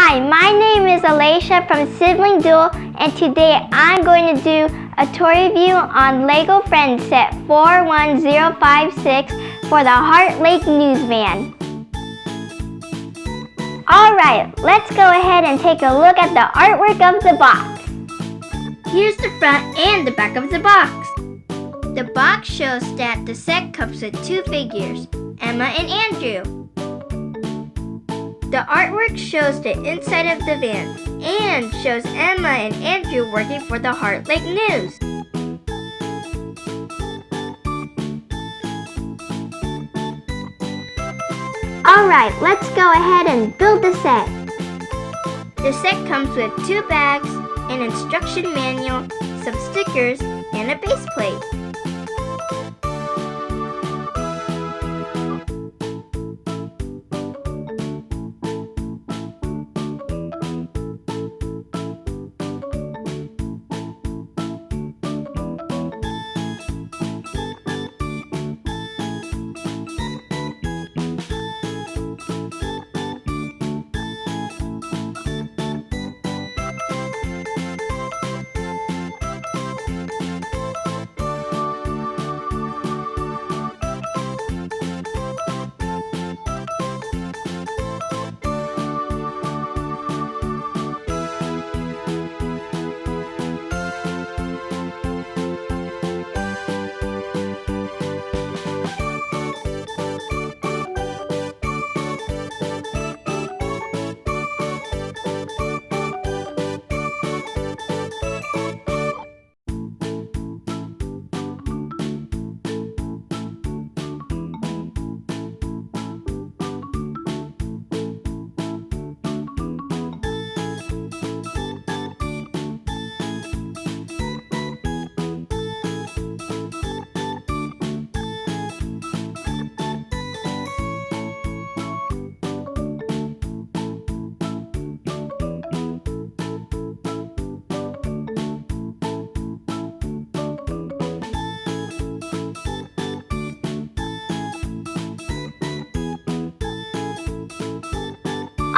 Hi, my name is Alicia from Sibling Duel, and today I'm going to do a tour review on Lego Friends set 41056 for the Heartlake news van. Alright, let's go ahead and take a look at the artwork of the box. Here's the front and the back of the box. The box shows that the set comes with two figures, Emma and Andrew. The artwork shows the inside of the van and shows Emma and Andrew working for the Heartlake News. Alright, let's go ahead and build the set. The set comes with two bags, an instruction manual, some stickers, and a base plate.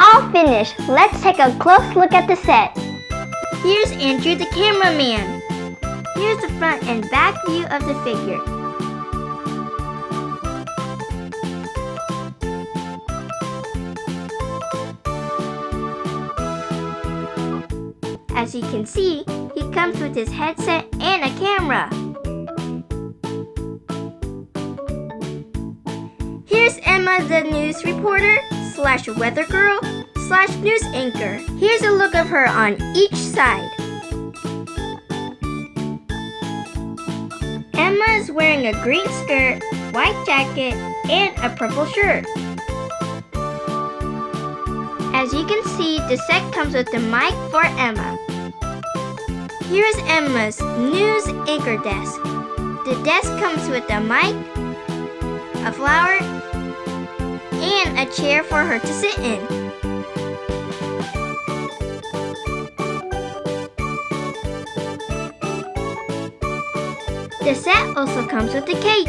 All finished. Let's take a close look at the set. Here's Andrew the cameraman. Here's the front and back view of the figure. As you can see, he comes with his headset and a camera. Here's Emma the news reporter / weather girl / news anchor. Here's a look of her on each side. Emma is wearing a green skirt, white jacket, and a purple shirt. As you can see, the set comes with the mic for Emma. Here's Emma's news anchor desk. The desk comes with a mic, a flower, and a chair for her to sit in. The set also comes with a cake.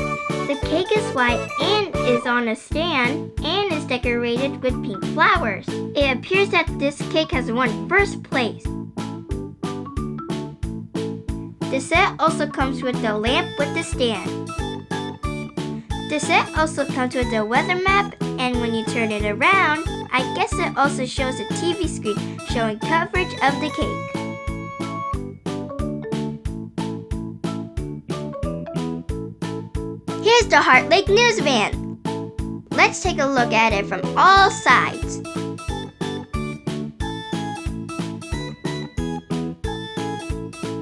The cake is white and is on a stand and is decorated with pink flowers. It appears that this cake has won first place. The set also comes with the lamp with the stand. The set also comes with a weather map, and when you turn it around, I guess it also shows a TV screen showing coverage of the cake. Here's the Heartlake news van. Let's take a look at it from all sides.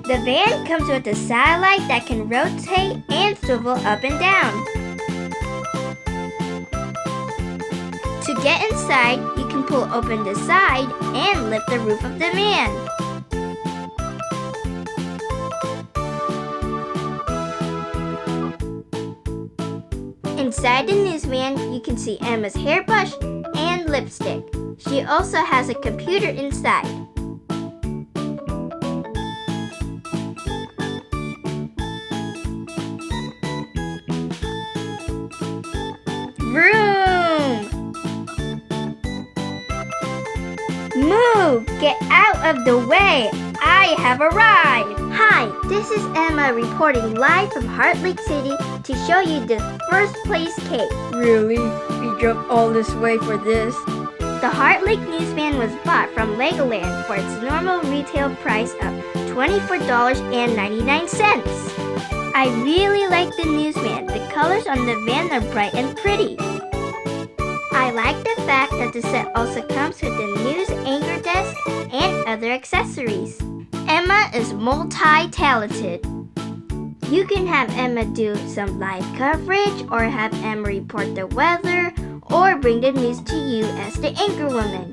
The van comes with a satellite that can rotate and swivel up and down. To get inside, you can pull open the side and lift the roof of the van. Inside the news van, you can see Emma's hairbrush and lipstick. She also has a computer inside. Vroom! Move! Get out of the way! I have arrived! Hi, this is Emma reporting live from Heartlake City to show you the first place cake. Really? We drove all this way for this? The Heartlake newsman was bought from Legoland for its normal retail price of $24.99. I really like the newsman. The colors on the van are bright and pretty. I like the fact that the set also comes with a news anchor desk and other accessories. Emma is multi-talented. You can have Emma do some live coverage, or have Emma report the weather, or bring the news to you as the anchor woman.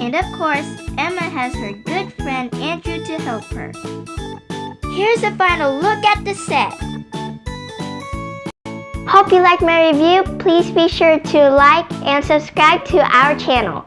And of course, Emma has her good friend Andrew to help her. Here's a final look at the set. Hope you liked my review. Please be sure to like and subscribe to our channel.